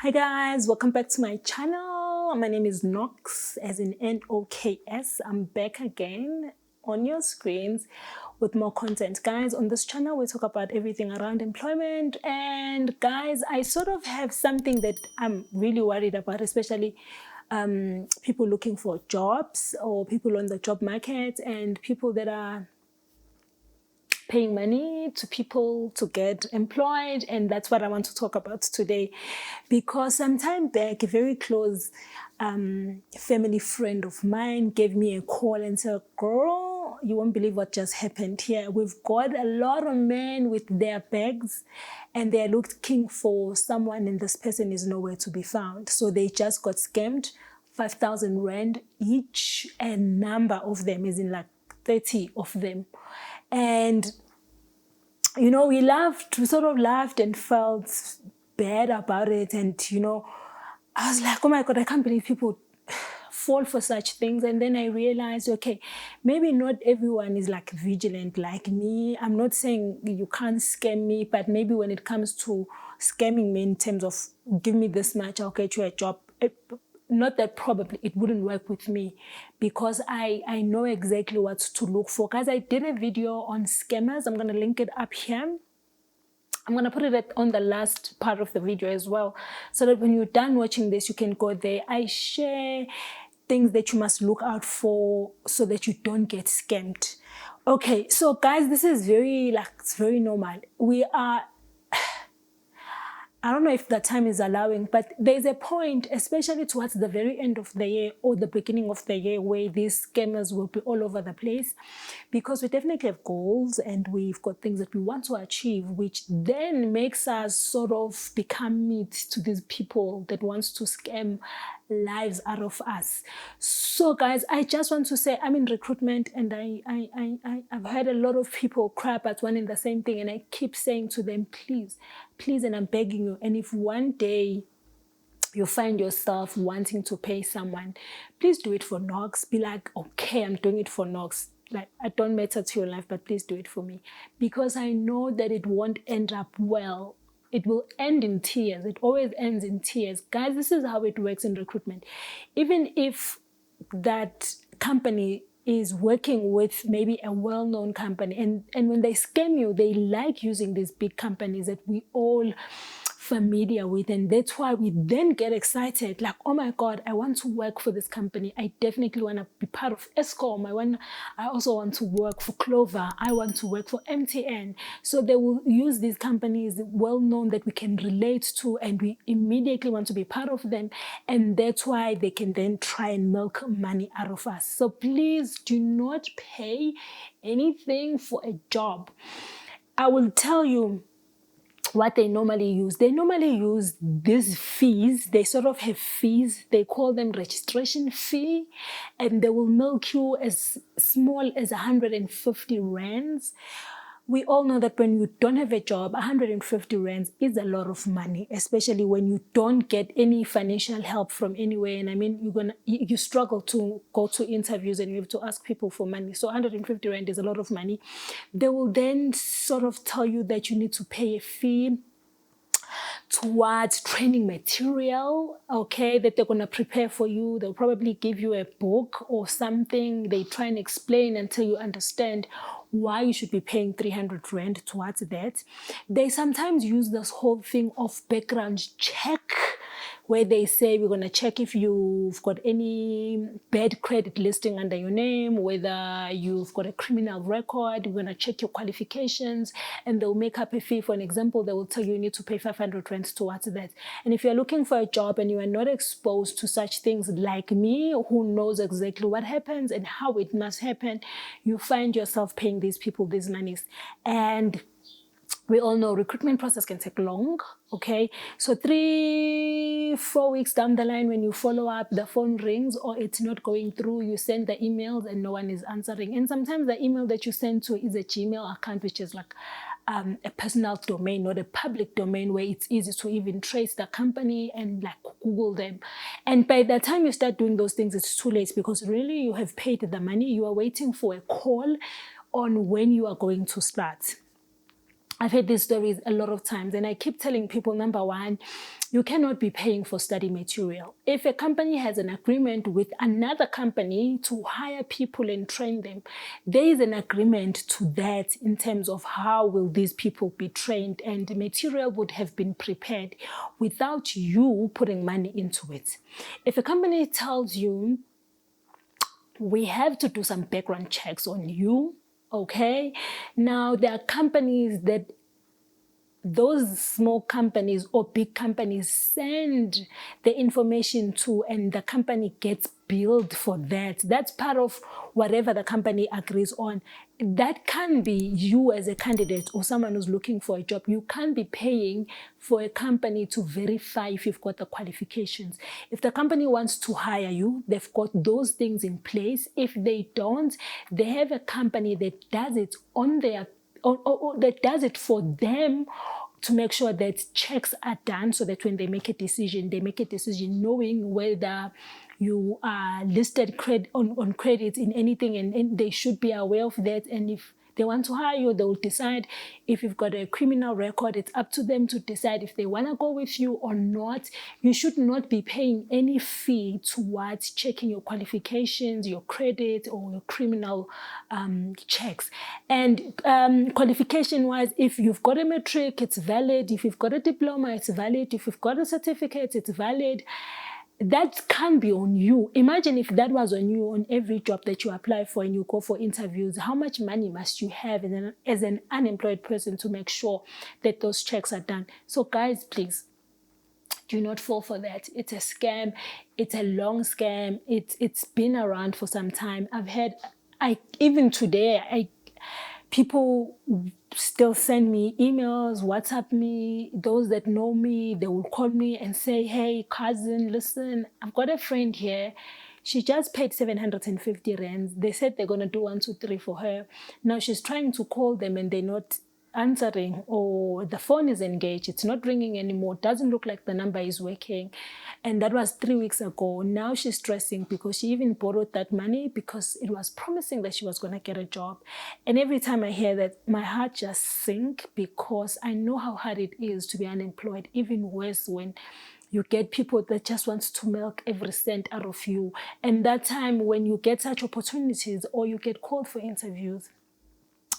Hi guys, welcome back to my channel. My name is Noks, as in N-O-K-S. I'm back again on your screens with more content. Guys, on this channel we talk about everything around employment, and guys, I sort of have something that I'm really worried about, especially people looking for jobs or people on the job market and people that are paying money to people to get employed. And that's what I want to talk about today, because some time back a very close family friend of mine gave me a call and said, girl, you won't believe what just happened here. We've got a lot of men with their bags and they're looking for someone and this person is nowhere to be found. So they just got scammed 5,000 rand each, and number of them is in like 30 of them. And we sort of laughed and felt bad about it. And I was like, oh my God, I can't believe people fall for such things. And then I realized, okay, maybe not everyone is like vigilant like me. I'm not saying you can't scam me, but maybe when it comes to scamming me in terms of give me this much, I'll get you a job, not that probably it wouldn't work with me, because I know exactly what to look for. Guys, I did a video on scammers. I'm going to link it up here. I'm going to put it on the last part of the video as well, so that when you're done watching this, you can go there. I share things that you must look out for so that you don't get scammed. Okay, so guys, this is it's very normal. I don't know if the time is allowing, but there's a point, especially towards the very end of the year or the beginning of the year, where these scammers will be all over the place, because we definitely have goals and we've got things that we want to achieve, which then makes us sort of become meat to these people that wants to scam lives out of us. So guys, I just want to say I'm in recruitment, and I've heard a lot of people crap at one and the same thing, and I keep saying to them, please, and I'm begging you, and if one day you find yourself wanting to pay someone, please do it for Noks. Be like, okay, I'm doing it for Noks. Like, I don't matter to your life, but please do it for me, because I know that it won't end up well. It will end in tears. It always ends in tears. Guys, this is how it works in recruitment. Even if that company is working with maybe a well-known company, and when they scam you, they like using these big companies that we all familiar with, and that's why we then get excited, like, oh my God, I want to work for this company. I definitely want to be part of Eskom. I also want to work for Clover. I want to work for MTN. So they will use these companies well known that we can relate to, and we immediately want to be part of them, and that's why they can then try and milk money out of us. So please do not pay anything for a job. I will tell you what they normally use. They normally use these fees. They sort of have fees. They call them registration fee, and they will milk you as small as 150 rands. We all know that when you don't have a job, 150 rands is a lot of money, especially when you don't get any financial help from anywhere. And I mean, you struggle to go to interviews and you have to ask people for money. So 150 rand is a lot of money. They will then sort of tell you that you need to pay a fee towards training material, okay, that they're going to prepare for you. They'll probably give you a book or something. They try and explain until you understand why you should be paying 300 rand towards that. They sometimes use this whole thing of background check, where they say, we're going to check if you've got any bad credit listing under your name, whether you've got a criminal record. We're going to check your qualifications, and they'll make up a fee. For an example, they will tell you need to pay 500 rand towards that. And if you're looking for a job and you are not exposed to such things like me, who knows exactly what happens and how it must happen, you find yourself paying these people these monies. And we all know recruitment process can take long, okay? So 3-4 weeks down the line, when you follow up, the phone rings or it's not going through, you send the emails and no one is answering. And sometimes the email that you send to is a Gmail account, which is like a personal domain, not a public domain, where it's easy to even trace the company and like Google them. And by the time you start doing those things, it's too late, because really you have paid the money. You are waiting for a call on when you are going to start. I've heard these stories a lot of times, and I keep telling people, number one, you cannot be paying for study material. If a company has an agreement with another company to hire people and train them, there is an agreement to that in terms of how will these people be trained, and the material would have been prepared without you putting money into it. If a company tells you, we have to do some background checks on you, okay? Now, there are companies that those small companies or big companies send the information to, and the company gets billed for that. That's part of whatever the company agrees on. That can be you as a candidate or someone who's looking for a job. You can't be paying for a company to verify if you've got the qualifications. If the company wants to hire you, they've got those things in place. If they don't, they have a company that does it on their or that does it for them, to make sure that checks are done, so that when they make a decision knowing whether you are listed on credit in anything, and they should be aware of that. And if they want to hire you, they will decide. If you've got a criminal record, it's up to them to decide if they want to go with you or not. You should not be paying any fee towards checking your qualifications, your credit, or your criminal checks. And qualification-wise, if you've got a matric, it's valid. If you've got a diploma, it's valid. If you've got a certificate, it's valid. That can be on you. Imagine if that was on you on every job that you apply for and you go for interviews. How much money must you have as an unemployed person to make sure that those checks are done? So guys, please do not fall for that. It's a scam. It's a long scam. It's been around for some time. Even today, people still send me emails, WhatsApp me. Those that know me, they will call me and say, hey, cousin, listen, I've got a friend here. She just paid 750 rands. They said they're going to do 1, 2, 3 for her. Now she's trying to call them and they're not answering, or the phone is engaged. It's not ringing anymore. Doesn't look like the number is working. And that was 3 weeks ago. Now she's stressing because she even borrowed that money because it was promising that she was going to get a job. And every time I hear that, my heart just sinks, because I know how hard it is to be unemployed. Even worse when you get people that just want to milk every cent out of you. And that time when you get such opportunities or you get called for interviews,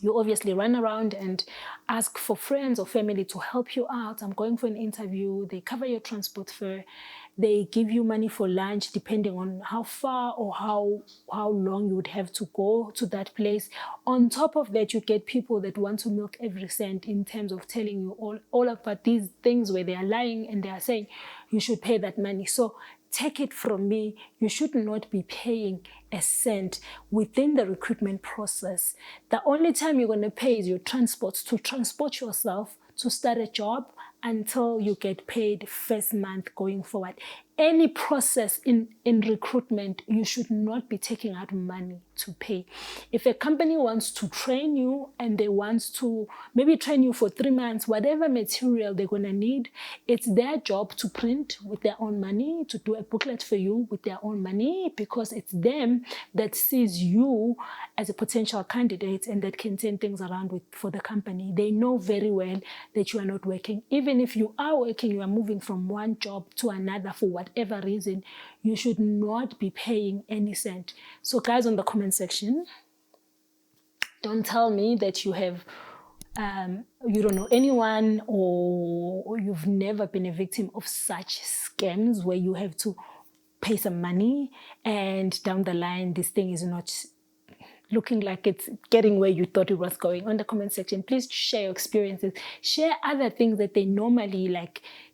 you obviously run around and ask for friends or family to help you out. I'm going for an interview. They cover your transport fare. They give you money for lunch, depending on how far or how long you would have to go to that place. On top of that, you get people that want to milk every cent in terms of telling you all about these things where they are lying and they are saying you should pay that money. So take it from me, you should not be paying a cent within the recruitment process. The only time you're going to pay is your transport, to transport yourself to start a job until you get paid first month going forward. Any process in recruitment, you should not be taking out money to pay. If a company wants to train you and they want to maybe train you for 3 months, whatever material they're going to need, it's their job to print with their own money, to do a booklet for you with their own money, because it's them that sees you as a potential candidate and that can turn things around for the company. They know very well that you are not working. Even if you are working, you are moving from one job to another for whatever reason, you should not be paying any cent. So guys, on the comment section, don't tell me that you have you don't know anyone, or you've never been a victim of such scams where you have to pay some money and down the line this thing is not looking like it's getting where you thought it was going. On the comment section, please share your experiences. Share other things that they normally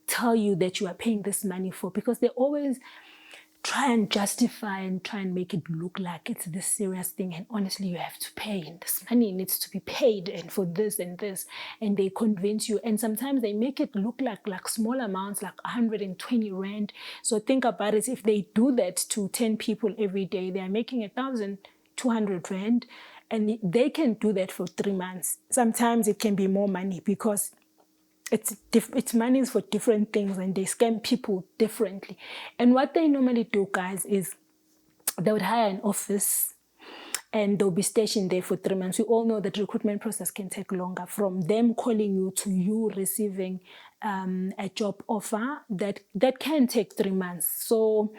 tell you that you are paying this money for, because they always try and justify and try and make it look like it's this serious thing. And honestly, you have to pay, and this money needs to be paid, and for this and this, and they convince you. And sometimes they make it look like small amounts, like 120 rand. So think about it. If they do that to 10 people every day, they are making 1,200 rand, and they can do that for 3 months. Sometimes it can be more money, because it's money for different things, and they scam people differently. And what they normally do, guys, is they would hire an office, and they'll be stationed there for 3 months. We all know that recruitment process can take longer, from them calling you to you receiving a job offer. That can take 3 months. So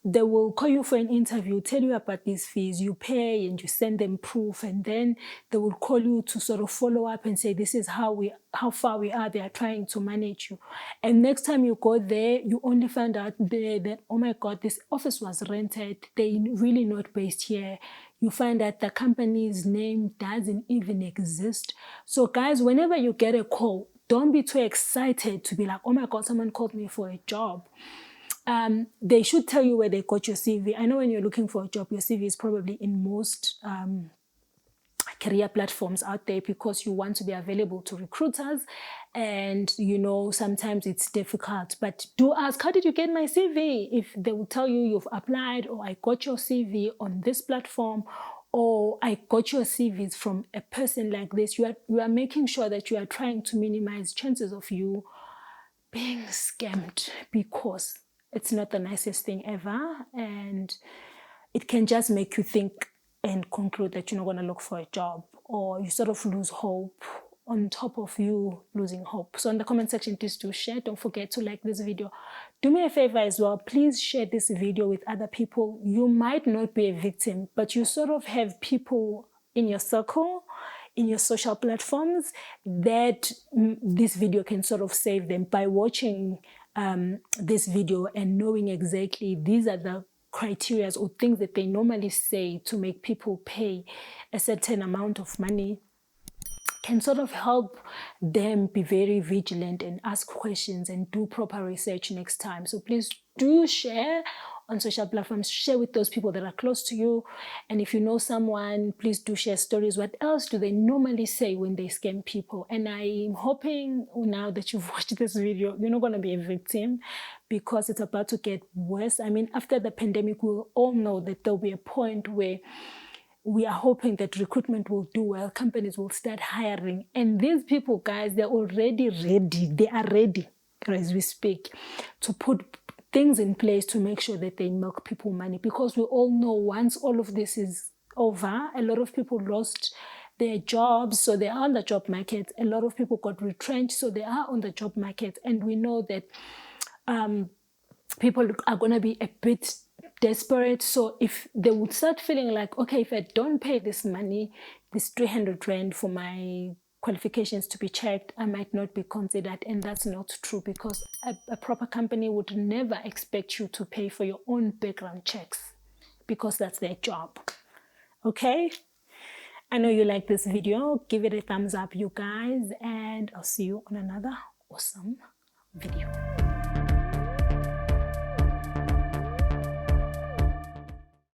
they will call you for an interview, tell you about these fees, you pay and you send them proof, and then they will call you to sort of follow up and say, this is how far we are. They are trying to manage you. And next time you go there, you only find out that, oh my God, this office was rented. They're really not based here. You find that the company's name doesn't even exist. So guys, whenever you get a call, don't be too excited to be like, oh my God, someone called me for a job. They should tell you where they got your CV. I know when you're looking for a job, your CV is probably in most career platforms out there, because you want to be available to recruiters, and you know sometimes it's difficult. But do ask, how did you get my CV? If they will tell you you've applied, or I got your CV on this platform, or I got your CVs from a person like this, you are making sure that you are trying to minimize chances of you being scammed, because it's not the nicest thing ever, and it can just make you think and conclude that you're not going to look for a job, or you sort of lose hope on top of you losing hope. So in the comment section, please do share. Don't forget to like this video. Do me a favor as well. Please share this video with other people. You might not be a victim, but you sort of have people in your circle, in your social platforms, that this video can sort of save them by watching this video and knowing exactly these are the criteria or things that they normally say to make people pay a certain amount of money. Can sort of help them be very vigilant and ask questions and do proper research next time. So please do share on social platforms, share with those people that are close to you. And if you know someone, please do share stories. What else do they normally say when they scam people? And I'm hoping now that you've watched this video, you're not going to be a victim, because it's about to get worse. I mean, after the pandemic, we'll all know that there'll be a point where we are hoping that recruitment will do well, companies will start hiring. And these people, guys, they're already ready. They are ready, as we speak, to put things in place to make sure that they milk people money. Because we all know once all of this is over, a lot of people lost their jobs, so they are on the job market. A lot of people got retrenched, so they are on the job market. And we know that people are going to be a bit desperate. So if they would start feeling like, okay, if I don't pay this money, this 300 rand for my qualifications to be checked, I might not be considered. And that's not true, because a proper company would never expect you to pay for your own background checks, because that's their job. Okay? I know you like this video. Give it a thumbs up, you guys, and I'll see you on another awesome video.